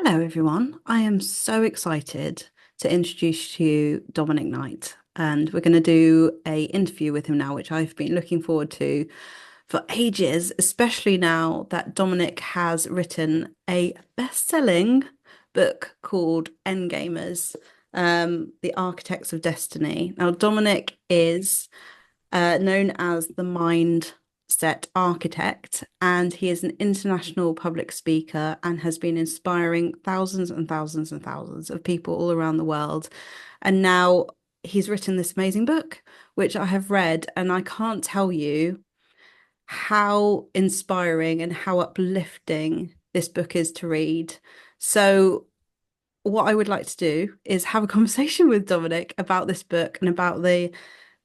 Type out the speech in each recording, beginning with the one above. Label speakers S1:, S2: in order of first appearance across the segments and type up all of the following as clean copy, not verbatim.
S1: Hello, everyone. I am so excited to introduce to you Dominic Knight, and we're going to do a interview with him now, which I've been looking forward to for ages, especially now that Dominic has written a best-selling book called Endgamers, The Architects of Destiny. Now, Dominic is known as the Mindset Architect, and he is an international public speaker and has been inspiring thousands and thousands and thousands of people all around the world. And now he's written this amazing book, which I have read, and I can't tell you how inspiring and how uplifting this book is to read. So, what I would like to do is have a conversation with Dominic about this book and about the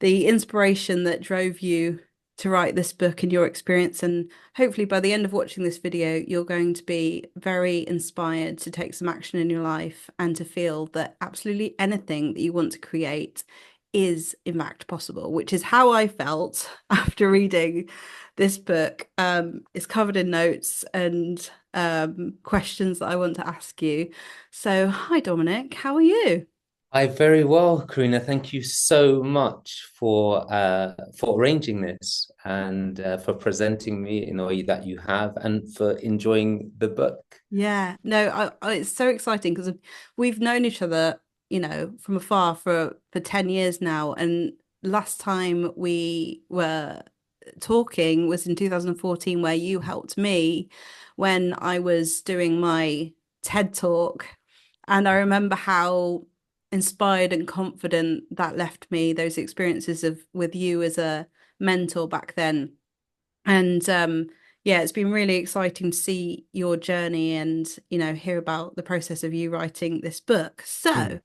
S1: inspiration that drove you to write this book and your experience. And hopefully, by the end of watching this video, you're going to be very inspired to take some action in your life and to feel that absolutely anything that you want to create is, in fact, possible, which is how I felt after reading this book. It's covered in notes and questions that I want to ask you. So, hi, Dominic, how are you?
S2: I very well, Karina. Thank you so much for arranging this and for presenting me in a way that you have and for enjoying the book.
S1: Yeah, no, it's so exciting because we've known each other, from afar for 10 years now. And last time we were talking was in 2014, where you helped me when I was doing my TED talk. And I remember how inspired and confident that left me, those experiences of with you as a mentor back then. And yeah, it's been really exciting to see your journey and, hear about the process of you writing this book.
S2: Mm.
S1: So,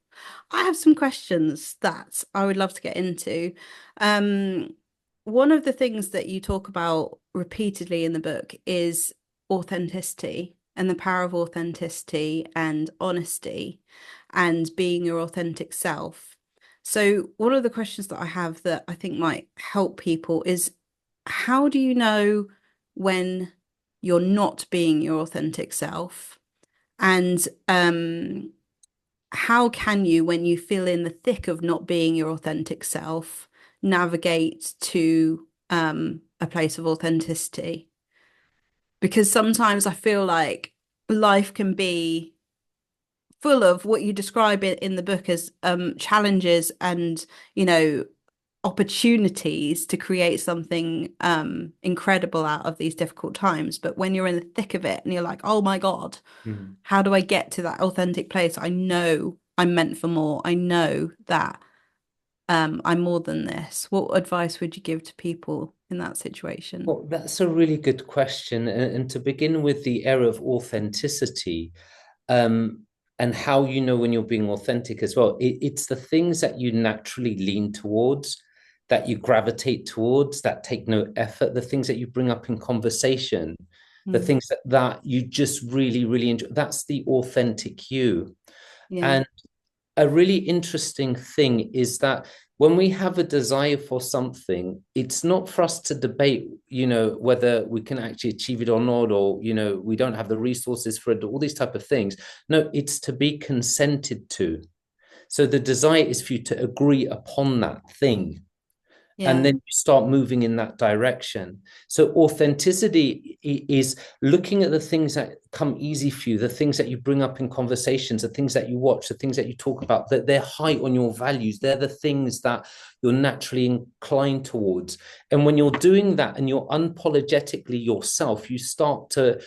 S1: I have some questions that I would love to get into. Um, one of the things that you talk about repeatedly in the book is authenticity and the power of authenticity and honesty and being your authentic self. So, one of the questions that I have that I think might help people is how do you know when you're not being your authentic self? And how can you, when you feel in the thick of not being your authentic self, navigate to a place of authenticity? Because sometimes I feel like life can be full of what you describe it in the book as challenges and, you know, opportunities to create something incredible out of these difficult times. But when you're in the thick of it and you're like, oh my God,
S2: Mm.
S1: how do I get to that authentic place? I know I'm meant for more. I know that I'm more than this. What advice would you give to people in that situation?
S2: Well, that's a really good question. And to begin with the area of authenticity, um, and how you know when you're being authentic as well, it's the things that you naturally lean towards, that you gravitate towards, that take no effort, the things that you bring up in conversation, the
S1: Mm.
S2: things that you just really, really enjoy. That's the authentic you.
S1: Yeah.
S2: And a really interesting thing is that when we have a desire for something, it's not for us to debate, whether we can actually achieve it or not, or, we don't have the resources for it, all these type of things. No, it's to be consented to. So the desire is for you to agree upon that thing and
S1: Yeah.
S2: then you start moving in that direction. So authenticity is looking at the things that come easy for you, the things that you bring up in conversations, the things that you watch, the things that you talk about, that they're high on your values. They're the things that you're naturally inclined towards. And when you're doing that and you're unapologetically yourself, you start to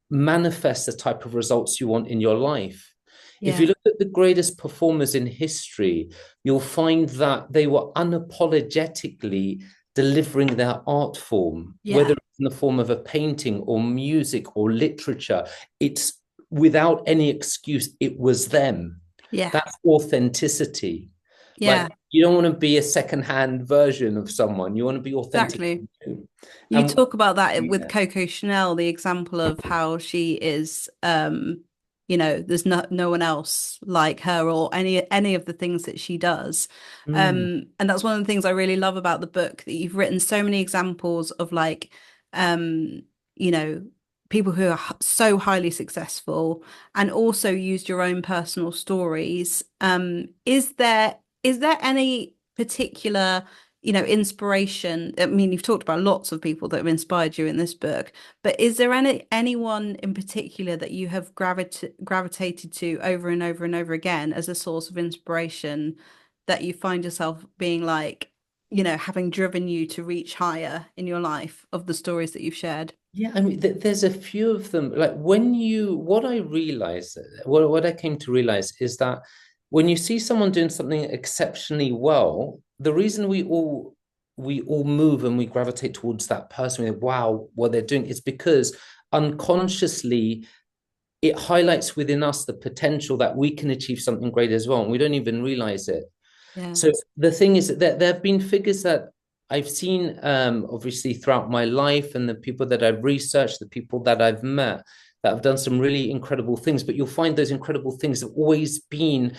S2: manifest the type of results you want in your life. If you
S1: Yeah.
S2: look at the greatest performers in history, you'll find that they were unapologetically delivering their art form, whether
S1: Yeah.
S2: it's in the form of a painting or music or literature. It's without any excuse, it was them.
S1: Yeah.
S2: That's authenticity.
S1: Yeah.
S2: Like, you don't want to be a second-hand version of someone. You want to be authentic.
S1: Exactly. You
S2: And
S1: talk about that with
S2: yeah.
S1: Coco Chanel, the example of how she is, there's no one else like her or any of the things that she does.
S2: Mm,
S1: And that's one of the things I really love about the book, that you've written so many examples of like, um, you know, people who are so highly successful and also used your own personal stories. Is there any particular, inspiration? I mean, you've talked about lots of people that have inspired you in this book, but is there anyone in particular that you have gravitated to over and over and over again as a source of inspiration that you find yourself being like, having driven you to reach higher in your life of the stories that you've shared?
S2: Yeah, I mean, there's a few of them. Like what I realized, what I came to realize is that when you see someone doing something exceptionally well, the reason we all move and we gravitate towards that person, wow, what they're doing, is because unconsciously it highlights within us the potential that we can achieve something great as well, and we don't even realize it.
S1: Yeah.
S2: So the thing is that there have been figures that I've seen, obviously throughout my life, and the people that I've researched, the people that I've met that have done some really incredible things. But you'll find those incredible things have always been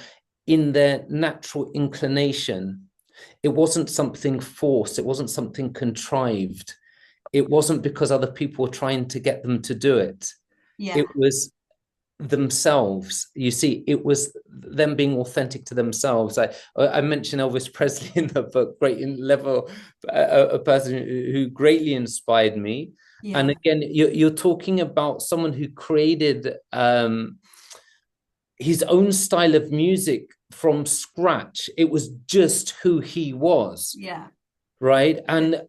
S2: in their natural inclination. It wasn't something forced. It wasn't something contrived. It wasn't because other people were trying to get them to do it.
S1: Yeah.
S2: It was themselves. You see, it was them being authentic to themselves. I mentioned Elvis Presley in the book, great in level, a person who greatly inspired me. And
S1: Yeah.
S2: again, you're talking about someone who created his own style of music from scratch. It was just who he was,
S1: Yeah.
S2: right?
S1: Yeah.
S2: And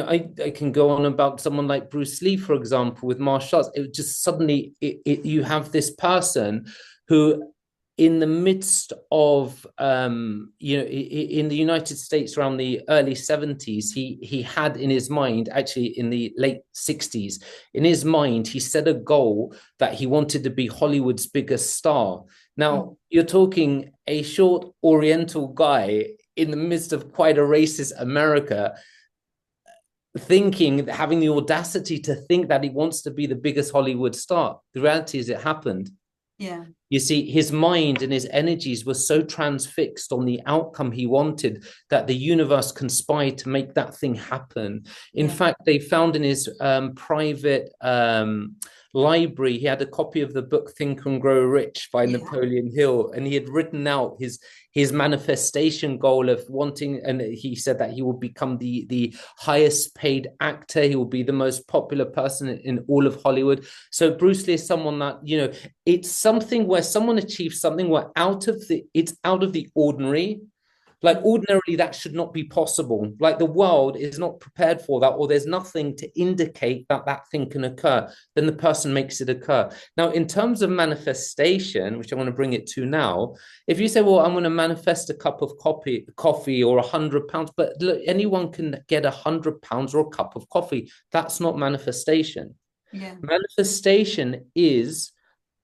S2: I can go on about someone like Bruce Lee, for example, with martial arts. It just suddenly you have this person who, in the midst of in the United States around the early 70s, he had in his mind, actually in the late 60s, in his mind, he set a goal that he wanted to be Hollywood's biggest star.
S1: Mm.
S2: Now, you're talking a short Oriental guy in the midst of quite a racist America, having the audacity to think that he wants to be the biggest Hollywood star. The reality is it happened.
S1: Yeah.
S2: You see, his mind and his energies were so transfixed on the outcome he wanted that the universe conspired to make that thing happen. In
S1: Yeah.
S2: fact, they found in his private library, he had a copy of the book Think and Grow Rich by
S1: Yeah.
S2: Napoleon Hill, and he had written out his manifestation goal of wanting, and he said that he will become the highest paid actor. He will be the most popular person in all of Hollywood. So Bruce Lee is someone that, it's something where someone achieves something where it's out of the ordinary. Like ordinarily, that should not be possible. Like the world is not prepared for that, or there's nothing to indicate that that thing can occur. Then the person makes it occur. Now, in terms of manifestation, which I want to bring it to now, if you say, "Well, I'm going to manifest a cup of coffee or £100," but look, anyone can get £100 or a cup of coffee. That's not manifestation.
S1: Yeah.
S2: Manifestation is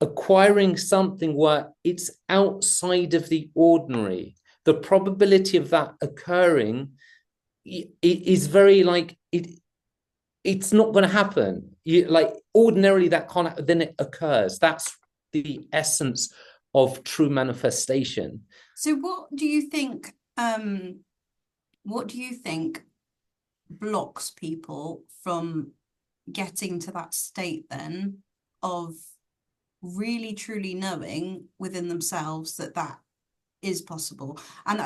S2: acquiring something where it's outside of the ordinary. The probability of that occurring is very like it's not going to happen. Like ordinarily that can't, then it occurs. That's the essence of true manifestation.
S1: So what do you think blocks people from getting to that state then of really truly knowing within themselves that that is possible? And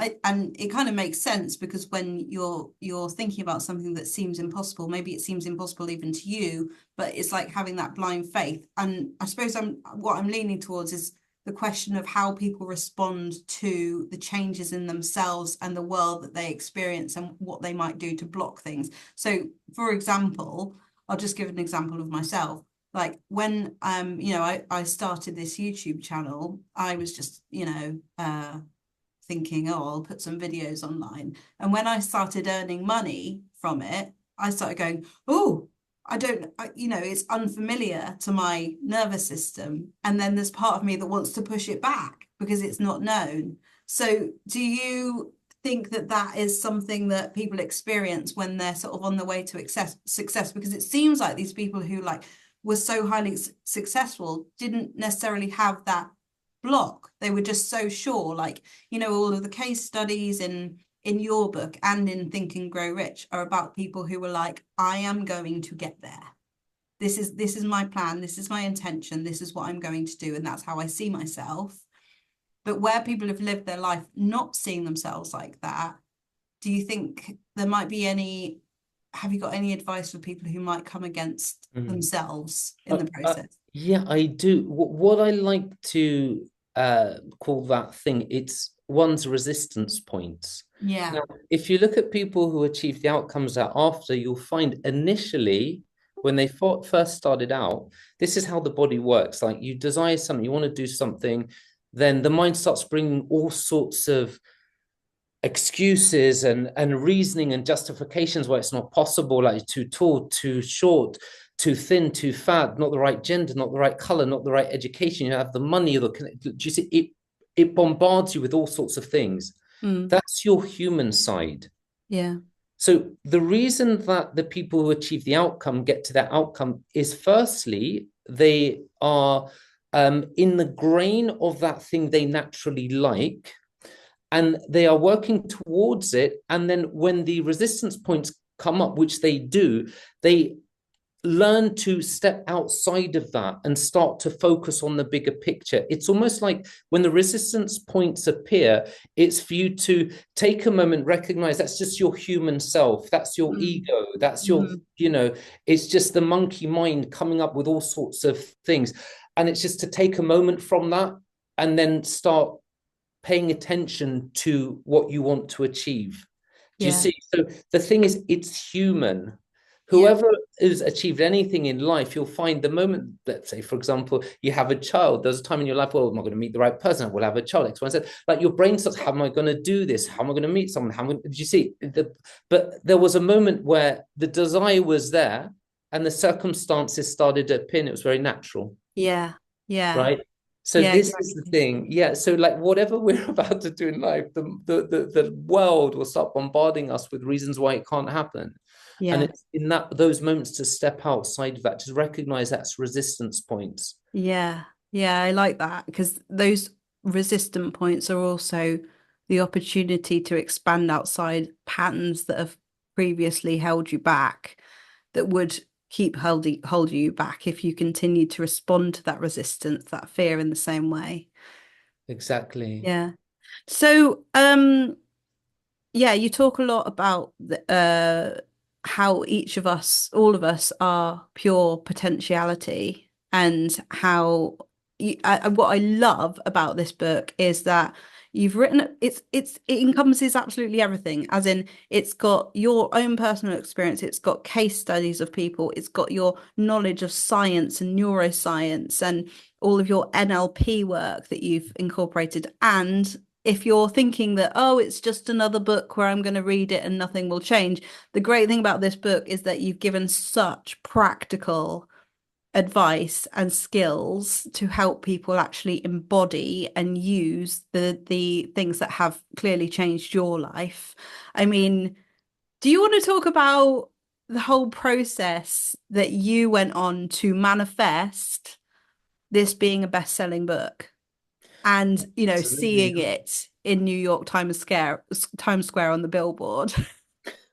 S1: it kind of makes sense because when you're thinking about something that seems impossible, maybe it seems impossible even to you, but it's like having that blind faith. And I suppose what I'm leaning towards is the question of how people respond to the changes in themselves and the world that they experience and what they might do to block things. So, for example, I'll just give an example of myself. Like when I started this YouTube channel, I was just, thinking, oh, I'll put some videos online. And when I started earning money from it, I started going, oh, it's unfamiliar to my nervous system. And then there's part of me that wants to push it back because it's not known. So do you think that that is something that people experience when they're sort of on the way to success? Because it seems like these people who like were so highly successful didn't necessarily have that block. They were just so sure, like, all of the case studies in your book and in Think and Grow Rich are about people who were like, I am going to get there. this is my plan, this is my intention, this is what I'm going to do, and that's how I see myself. But where people have lived their life not seeing themselves like that, do you think there might be any, have you got any advice for people who might come against
S2: Mm.
S1: themselves in
S2: Uh,
S1: the
S2: uh,
S1: process?
S2: yeah, I do. What I like to call that thing, it's one's resistance points.
S1: Yeah.
S2: Now, if you look at people who achieve the outcomes that after, you'll find initially when they first started out, this is how the body works. Like you desire something, you want to do something, then the mind starts bringing all sorts of excuses and reasoning and justifications why it's not possible, like too tall, too short, too thin, too fat, not the right gender, not the right color, not the right education, you have the money, do you see it bombards you with all sorts of things.
S1: Mm.
S2: That's your human side.
S1: Yeah.
S2: So the reason that the people who achieve the outcome get to that outcome is firstly, they are in the grain of that thing they naturally like, and they are working towards it. And then when the resistance points come up, which they do, they learn to step outside of that and start to focus on the bigger picture. It's almost like when the resistance points appear, it's for you to take a moment, recognize that's just your human self, that's your
S1: Mm.
S2: ego, that's your,
S1: Mhm.
S2: it's just the monkey mind coming up with all sorts of things. And it's just to take a moment from that and then start paying attention to what you want to achieve. Do you
S1: Yeah.
S2: see? So the thing is, it's human.
S1: Yeah.
S2: Whoever has achieved anything in life, you'll find the moment, let's say, for example, you have a child, there's a time in your life, well, am I going to meet the right person? I will have a child. X, Y, Z. Like your brain starts, how am I going to do this? How am I going to meet someone? Do you see? But there was a moment where the desire was there and the circumstances started to appear. And it was very natural,
S1: Yeah. Yeah.
S2: right? So
S1: Yeah,
S2: this is the
S1: exactly.
S2: thing. Yeah. So like whatever we're about to do in life, the world will start bombarding us with reasons why it can't happen. And
S1: Yeah.
S2: it's in those moments to step outside of that, to recognize that's resistance points.
S1: Yeah. Yeah, I like that because those resistant points are also the opportunity to expand outside patterns that have previously held you back, that would hold you back if you continue to respond to that resistance, that fear in the same way.
S2: Exactly.
S1: Yeah. So, yeah, you talk a lot about how each of us, all of us, are pure potentiality, and how what I love about this book is that you've written it encompasses absolutely everything, as in it's got your own personal experience, it's got case studies of people, it's got your knowledge of science and neuroscience and all of your NLP work that you've incorporated, and if you're thinking that, oh, it's just another book where I'm going to read it and nothing will change, the great thing about this book is that you've given such practical advice and skills to help people actually embody and use the things that have clearly changed your life. I mean, do you want to talk about the whole process that you went on to manifest this being a best-selling book? And
S2: Absolutely.
S1: seeing it in New York Times Square on the billboard.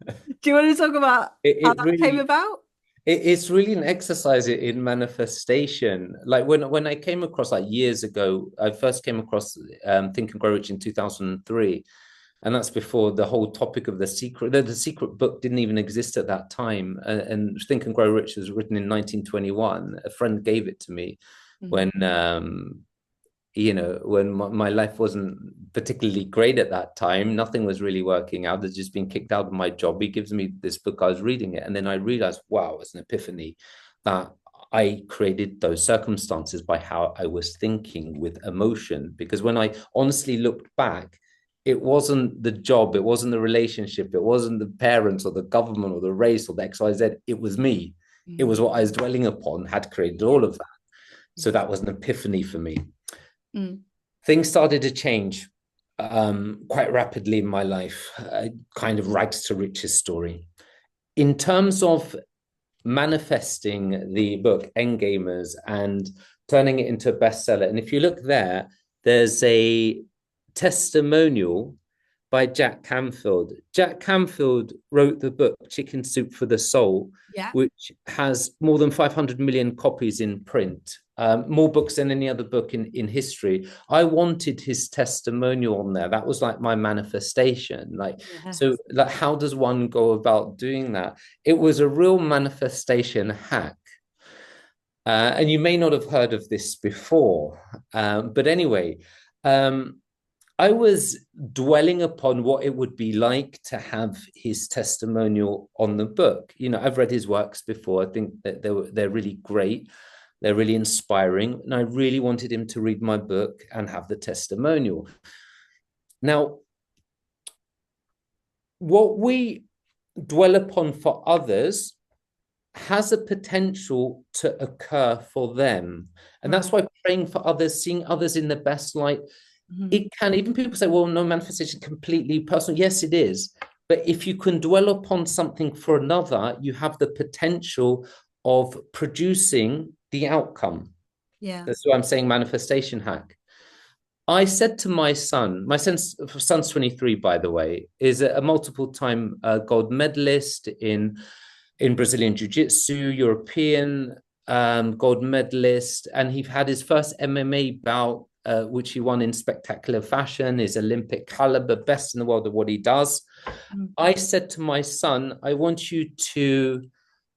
S1: Do you want to talk about how
S2: It
S1: that came
S2: really
S1: about?
S2: it's really an exercise in manifestation. Like when I came across like years ago, I first came across Think and Grow Rich in 2003. And that's before the whole topic of the secret book didn't even exist at that time. And Think and Grow Rich was written in 1921. A friend gave it to me
S1: Mm.
S2: when when my life wasn't particularly great at that time. Nothing was really working out. I'd just been kicked out of my job. He gives me this book. I was reading it, and then I realized, wow, it's an epiphany that I created those circumstances by how I was thinking with emotion. Because when I honestly looked back, it wasn't the job, it wasn't the relationship, it wasn't the parents or the government or the race or the XYZ. It was me. It
S1: Mm.
S2: was what I was dwelling upon, had created
S1: Yeah.
S2: all of that. So
S1: Yeah.
S2: that was an epiphany for me.
S1: Mm.
S2: Things started to change quite rapidly in my life, kind of rags to riches story. In terms of manifesting the book Endgamers and turning it into a bestseller, and if you look there, there's a testimonial by Jack Canfield. Jack Canfield wrote the book Chicken Soup for the Soul,
S1: Yeah.
S2: which has more than 500 million copies in print, more books than any other book in history. I wanted his testimonial on there. That was like my manifestation. Like, so
S1: Yes.
S2: like, how does one go about doing that? It was a real manifestation hack. And you may not have heard of this before. But anyway, um, I was dwelling upon what it would be like to have his testimonial on the book. You know, I've read his works before. I think that they're really great. They're really inspiring. And I really wanted him to read my book and have the testimonial. Now, what we dwell upon for others has a potential to occur for them. And that's
S1: Right.
S2: why praying for others, seeing others in the best light,
S1: Mhm.
S2: it can, even people say, well, no, manifestation completely personal. Yes, it is. But if you can dwell upon something for another, you have the potential of producing the outcome.
S1: Yeah.
S2: That's why I'm saying manifestation hack. I said to my son's 23, by the way, is a multiple time gold medalist in Brazilian Jiu-Jitsu, European gold medalist, and he had his first MMA bout, which he won in spectacular fashion, is Olympic caliber, best in the world of what he does.
S1: Mm.
S2: I said to my son, I want you to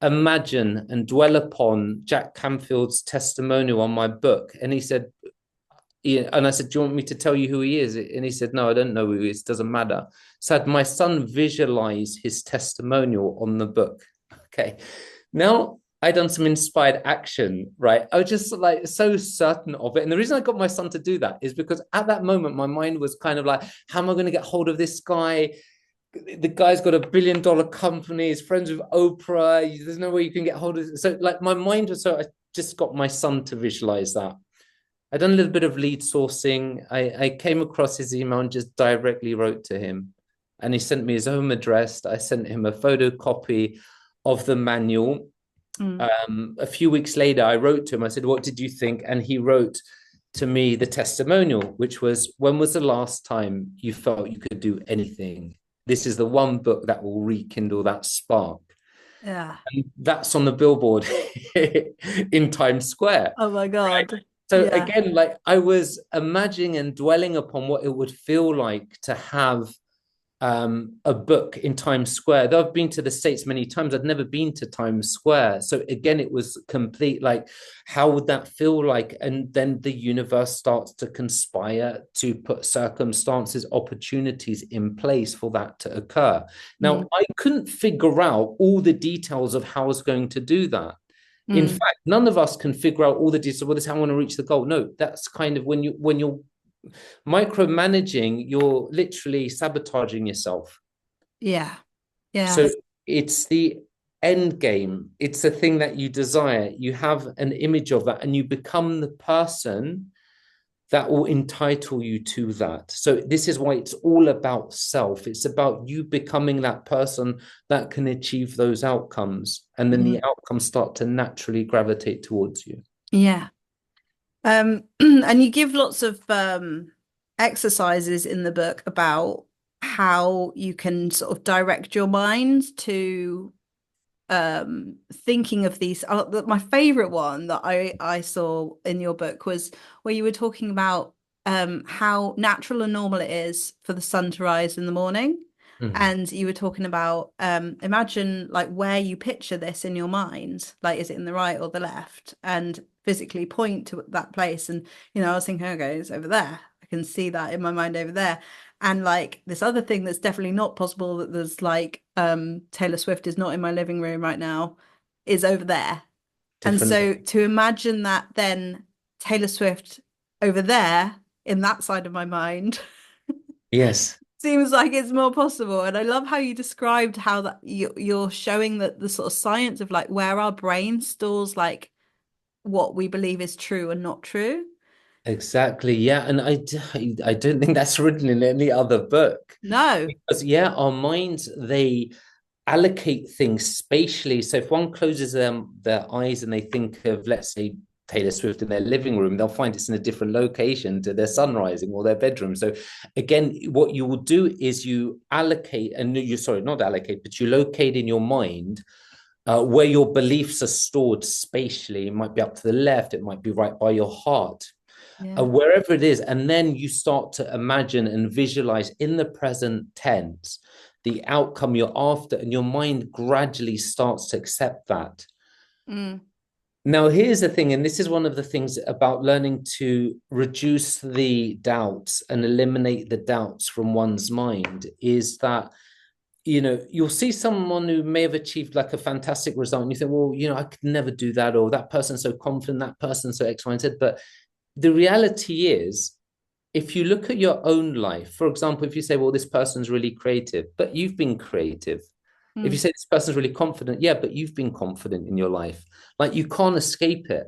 S2: imagine and dwell upon Jack Canfield's testimonial on my book. And he said, yeah, and I said, do you want me to tell you who he is? And he said, no, I don't know who he is. Doesn't matter. So I had my son visualize his testimonial on the book. Okay. Now I done some inspired action, right? I was just like so certain of it. And the reason I got my son to do that is because at that moment, my mind was kind of like, how am I going to get hold of this guy? The guy's got $1 billion company, he's friends with Oprah. There's no way you can get hold of it. So like my mind was so I just got my son to visualize that. I done a little bit of lead sourcing. I came across his email and just directly wrote to him. And he sent me his home address. I sent him a photocopy of the manual.
S1: Mm.
S2: A few weeks later, I wrote to him. I said, what did you think? And he wrote to me the testimonial, which was, when was the last time you felt you could do anything? This is the one book that will rekindle that spark.
S1: Yeah.
S2: And that's on the billboard in Times Square.
S1: Oh my God.
S2: So
S1: Yeah.
S2: again, like I was imagining and dwelling upon what it would feel like to have a book in Times Square. Though I've been to the States many times, I'd never been to Times Square. So again, it was complete like, how would that feel like? And then the universe starts to conspire to put circumstances, opportunities in place for that to occur. Now,
S1: Mm.
S2: I couldn't figure out all the details of how I was going to do that. In
S1: Mm.
S2: fact, none of us can figure out all the details. Well, this is how I want to reach the goal. No, that's kind of when you're micromanaging, you're literally sabotaging yourself.
S1: Yeah.
S2: So
S1: Yes.
S2: it's the end game. It's the thing that you desire. You have an image of that, and you become the person that will entitle you to that. So this is why it's all about self. It's about you becoming that person that can achieve those outcomes, and then the
S1: Mm.
S2: outcomes start to naturally gravitate towards you.
S1: Yeah. And you give lots of exercises in the book about how you can sort of direct your mind to thinking of these. My favorite one that I saw in your book was where you were talking about how natural and normal it is for the sun to rise in the morning.
S2: Mm.
S1: And you were talking about imagine like where you picture this in your mind, like is it in the right or the left, and physically point to that place. And I was thinking, okay, it's over there. I can see that in my mind over there. And like this other thing that's definitely not possible, that there's like Taylor Swift is not in my living room right now, is over there. And
S2: Different.
S1: so to imagine that then Taylor Swift over there in that side of my mind
S2: Yes.
S1: seems like it's more possible. And I love how you described how that you're showing that the sort of science of like where our brain stores like what we believe is true and not true.
S2: Exactly. Yeah. And I don't think that's written in any other book.
S1: No.
S2: Because, yeah, our minds, they allocate things spatially. So if one closes their eyes and they think of, let's say, Taylor Swift in their living room, they'll find it's in a different location to their sun rising or their bedroom. So again, what you will do is you allocate, and you, sorry, not allocate, but you locate in your mind where your beliefs are stored spatially. It might be up to the left, it might be right by your heart,
S1: Yeah.
S2: wherever it is. And then you start to imagine and visualize in the present tense the outcome you're after, and your mind gradually starts to accept that.
S1: Mm.
S2: Now, here's the thing, and this is one of the things about learning to reduce the doubts and eliminate the doubts from one's mind, is that, you'll see someone who may have achieved like a fantastic result, and you think, well, I could never do that, or that person's so confident, that person's so X, Y, and Z. But the reality is, if you look at your own life, for example, if you say, well, this person's really creative, but you've been creative. If you
S1: Mm.
S2: say this person's really confident, yeah, but you've been confident in your life. Like, you can't escape it.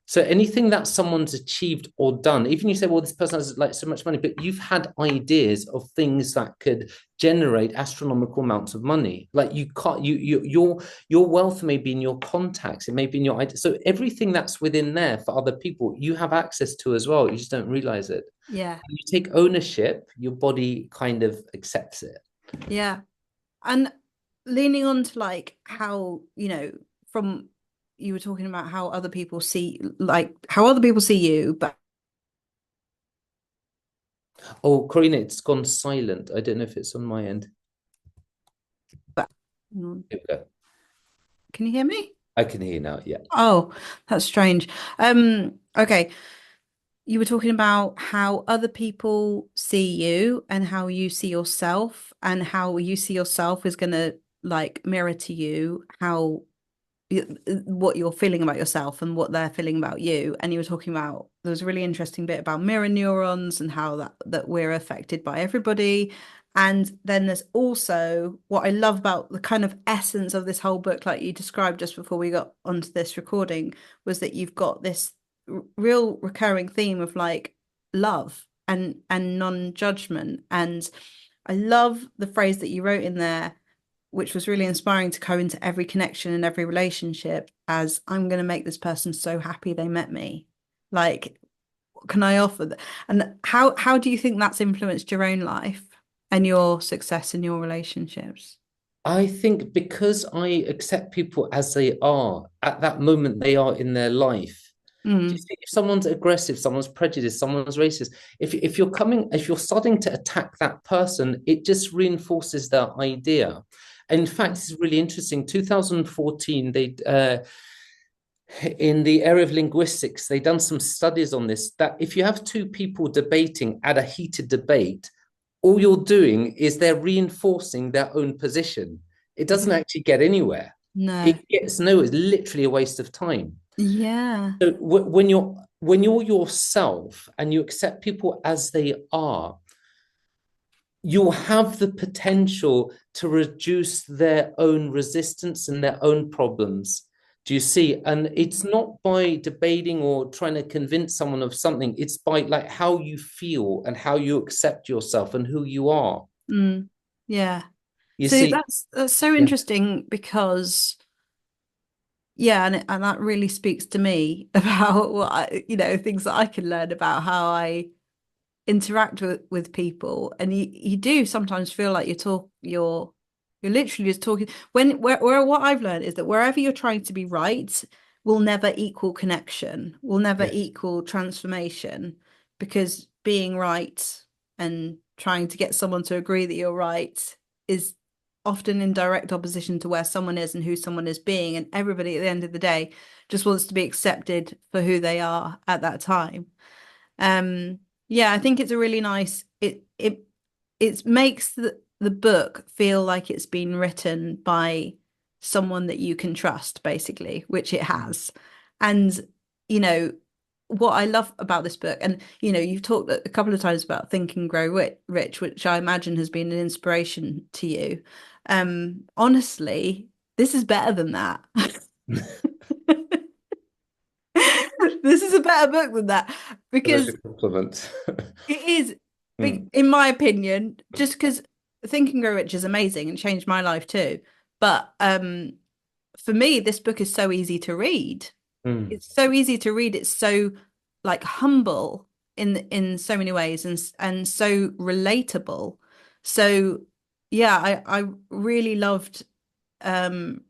S2: So anything that someone's achieved or done, even you say, well, this person has like so much money, but you've had ideas of things that could generate astronomical amounts of money. Like, you can't, your wealth may be in your contacts, it may be in your ideas. So everything that's within there for other people, you have access to as well. You just don't realize it.
S1: Yeah.
S2: When you take ownership, your body kind of accepts it.
S1: Yeah. And leaning on to like how, from you were talking about how other people see, like how other people see you,
S2: Oh, Corina, it's gone silent. I don't know if it's on my end.
S1: but mm,
S2: Here we go.
S1: can you hear me?
S2: I can hear you now. Yeah.
S1: Oh, that's strange. Okay. You were talking about how other people see you and how you see yourself, and how you see yourself is going to like mirror to you how what you're feeling about yourself and what they're feeling about you. And you were talking about, there was a really interesting bit about mirror neurons and how that we're affected by everybody. And then there's also what I love about the kind of essence of this whole book, like you described just before we got onto this recording, was that you've got this real recurring theme of like love and non-judgment. And I love the phrase that you wrote in there, which was really inspiring, to go into every connection and every relationship as, I'm going to make this person so happy they met me. Like, can I offer that? And how do you think that's influenced your own life and your success in your relationships?
S2: I think because I accept people as they are at that moment they are in their life. Do you
S1: Mm,
S2: see, if someone's aggressive, someone's prejudiced, someone's racist, if you're starting to attack that person, it just reinforces that idea. In fact, it's really interesting. 2014, they in the area of linguistics, they done some studies on this, that if you have two people debating at a heated debate, all you're doing is they're reinforcing their own position. It doesn't
S1: mhm.
S2: actually get anywhere.
S1: No.
S2: It gets nowhere. It's literally a waste of time.
S1: Yeah.
S2: So when you're yourself and you accept people as they are, you'll have the potential to reduce their own resistance and their own problems. Do you see? And it's not by debating or trying to convince someone of something. It's by like how you feel and how you accept yourself and who you are.
S1: Mm, yeah.
S2: You
S1: So
S2: see?
S1: that's so
S2: Yeah.
S1: interesting because yeah, and that really speaks to me about what things that I can learn about how I interact with people. And you do sometimes feel like you're literally just talking where what I've learned is that wherever you're trying to be right will never equal connection, will never
S2: Yes.
S1: equal transformation, because being right and trying to get someone to agree that you're right is often in direct opposition to where someone is and who someone is being, and everybody at the end of the day just wants to be accepted for who they are at that time. Yeah, I think it's a really nice, it makes the book feel like it's been written by someone that you can trust, basically, which it has. And you know what I love about this book, and you've talked a couple of times about Think and Grow Rich, which I imagine has been an inspiration to you. Honestly, this is better than that. This is a better book than that,
S2: Such a
S1: because
S2: compliment.
S1: it is,
S2: Mm.
S1: in my opinion, just because Think and Grow Rich is amazing and changed my life too. But for me, this book is so easy to read.
S2: Mm.
S1: it's so easy to read. It's so like humble in so many ways, and so relatable. So yeah, I really loved um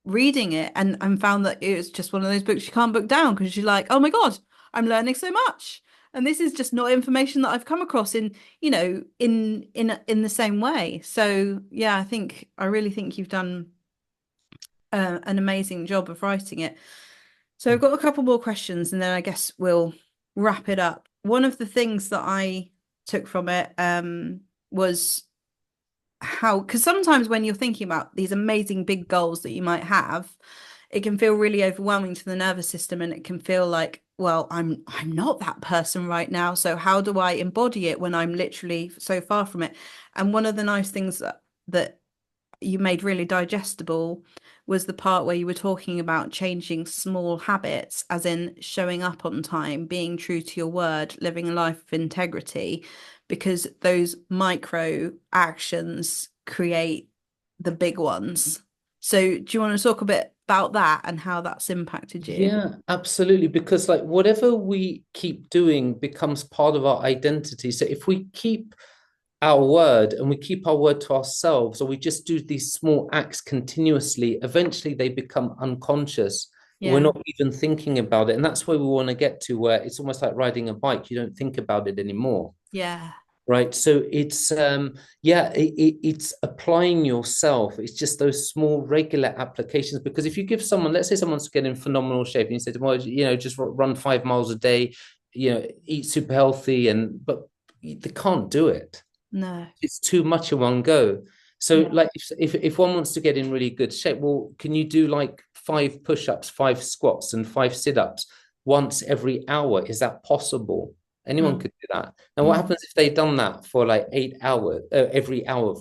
S1: reading it, and found that it was just one of those books you can't put down because you're like, oh my God, I'm learning so much. And this is just not information that I've come across in, in the same way. So yeah, I really think you've done an amazing job of writing it. So I've got a couple more questions and then I guess we'll wrap it up. One of the things that I took from it was how, because sometimes when you're thinking about these amazing big goals that you might have, it can feel really overwhelming to the nervous system and it can feel like, well, I'm not that person right now. So how do I embody it when I'm literally so far from it? And one of the nice things that you made really digestible was the part where you were talking about changing small habits, as in showing up on time, being true to your word, living a life of integrity, because those micro actions create the big ones. So, do you want to talk a bit about that and how that's impacted you?
S2: Yeah, absolutely. Because like whatever we keep doing becomes part of our identity. So if we keep our word and we keep our word to ourselves, or we just do these small acts continuously, eventually they become unconscious. We're
S1: Yeah,
S2: not even thinking about it. And that's where we want to get to, where it's almost like riding a bike. You don't think about it anymore.
S1: yeah.
S2: Right. So it's yeah, it's applying yourself. It's just those small regular applications. Because if you give someone, let's say someone's getting in phenomenal shape, and you say, well, just run 5 miles a day, eat super healthy, but they can't do it.
S1: No.
S2: It's too much in one go. So
S1: Yeah.
S2: like if one wants to get in really good shape, well, can you do like 5 push-ups, 5 squats, and 5 sit-ups once every hour? Is that possible? Anyone
S1: Mm,
S2: could do that. Now, what
S1: mm,
S2: happens if they've done that for like 8 hours, every hour,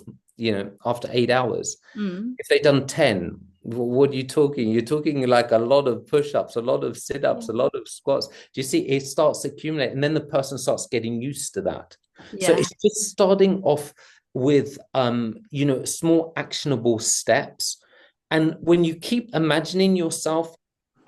S2: after 8 hours?
S1: mm.
S2: If they've done 10, what are you talking? You're talking like a lot of push-ups, a lot of sit-ups, a lot of squats. Do you see? It starts accumulating, and then the person starts getting used to that. So
S1: Yeah.
S2: it's just starting off with small actionable steps. And when you keep imagining yourself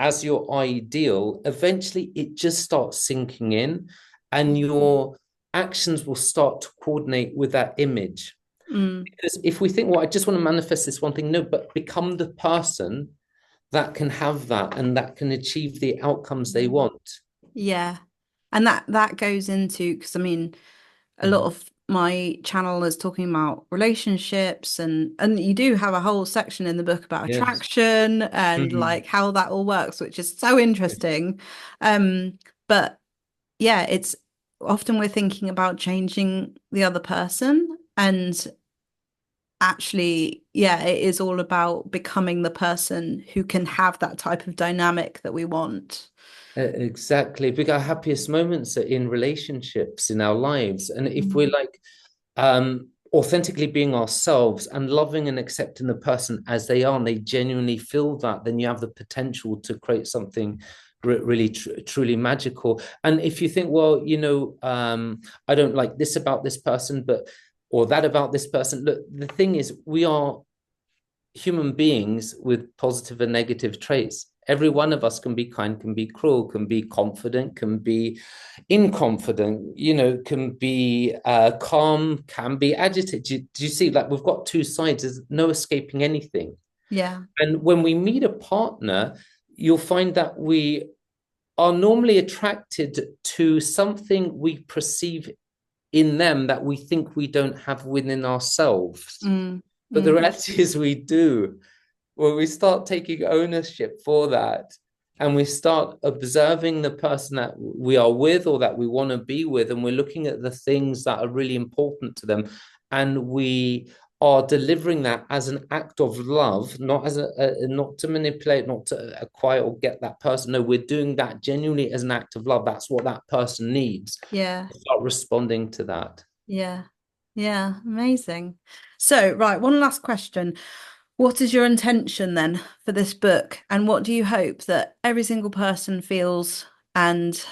S2: as your ideal, eventually it just starts sinking in, and your actions will start to coordinate with that image.
S1: Mm,
S2: Because if we think, well, I just want to manifest this one thing, no, but become the person that can have that and that can achieve the outcomes they want.
S1: yeah. And that goes into, because I mean, a lot
S2: Mhm.
S1: of my channel is talking about relationships, and you do have a whole section in the book about
S2: Yes.
S1: attraction and
S2: Mhm.
S1: like how that all works, which is so interesting. But yeah, it's often we're thinking about changing the other person, and actually, yeah, it is all about becoming the person who can have that type of dynamic that we want.
S2: Exactly. Because our happiest moments are in relationships in our lives. And if we're
S1: Mm.
S2: like authentically being ourselves and loving and accepting the person as they are, and they genuinely feel that, then you have the potential to create something really truly magical. And if you think, well, I don't like this about this person, but or that about this person. Look, the thing is, we are human beings with positive and negative traits. Every one of us can be kind, can be cruel, can be confident, can be inconfident, can be calm, can be agitated. Do you see? Like we've got two sides, there's no escaping anything.
S1: Yeah.
S2: And when we meet a partner, you'll find that we are normally attracted to something we perceive in them that we think we don't have within ourselves.
S1: Mm.
S2: But the
S1: Mm.
S2: reality is we do. When we start taking ownership for that, and we start observing the person that we are with or that we want to be with, and we're looking at the things that are really important to them, and we are delivering that as an act of love, not as not to manipulate, not to acquire or get that person. No, we're doing that genuinely as an act of love. That's what that person needs.
S1: Yeah.
S2: Start responding to that.
S1: Yeah. Yeah. Amazing. So, right, one last question. What is your intention then for this book? And what do you hope that every single person feels and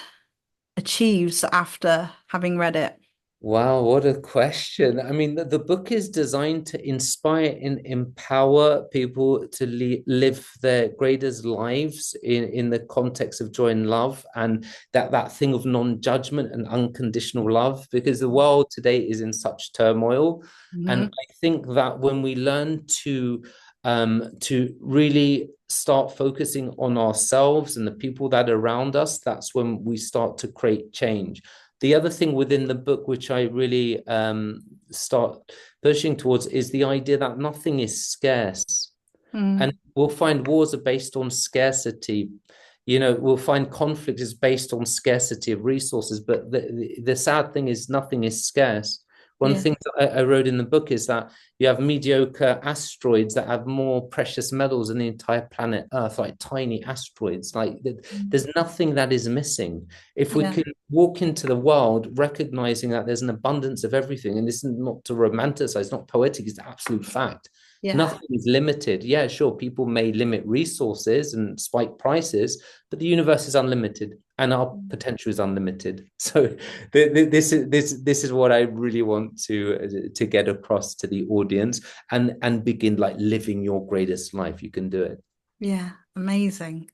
S1: achieves after having read it?
S2: Wow, what a question. I mean, the book is designed to inspire and empower people to live their greatest lives in the context of joy and love, and that thing of non-judgment and unconditional love, because the world today is in such turmoil. And
S1: Hmm.
S2: I think that when we learn to really start focusing on ourselves and the people that are around us, that's when we start to create change. The other thing within the book, which I really start pushing towards, is the idea that nothing is scarce. And
S1: Mm.
S2: we'll find wars are based on scarcity. You know, we'll find conflict is based on scarcity of resources. But the sad thing is, nothing is scarce. One of
S1: Yeah.
S2: the things that I wrote in the book is that you have mediocre asteroids that have more precious metals than the entire planet Earth, like tiny asteroids. Like
S1: Mm.
S2: there's nothing that is missing. If we
S1: Yeah.
S2: can walk into the world recognizing that there's an abundance of everything, and this is not to romanticize, not poetic, it's the absolute fact.
S1: Yeah.
S2: Nothing is limited. Yeah, sure, people may limit resources and spike prices, but the universe is unlimited and our
S1: Mm.
S2: potential is unlimited. So this is what I really want to get across to the audience, and begin like living your greatest life. You can do it.
S1: Yeah. Amazing.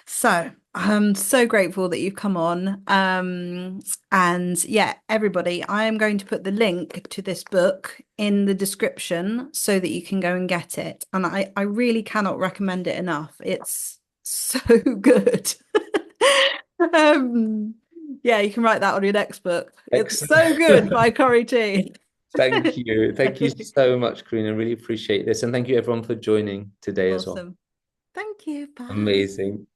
S1: So I'm so grateful that you've come on. And yeah, everybody, I am going to put the link to this book in the description so that you can go and get it. And I really cannot recommend it enough. It's so good. Um, yeah, you can write that on your next book. It's so good
S2: Excellent.
S1: by Corey T.
S2: Thank you. Thank you so much, Karina. I really appreciate this. And thank you everyone for joining today as well.
S1: Awesome. Thank you. Bye.
S2: Amazing.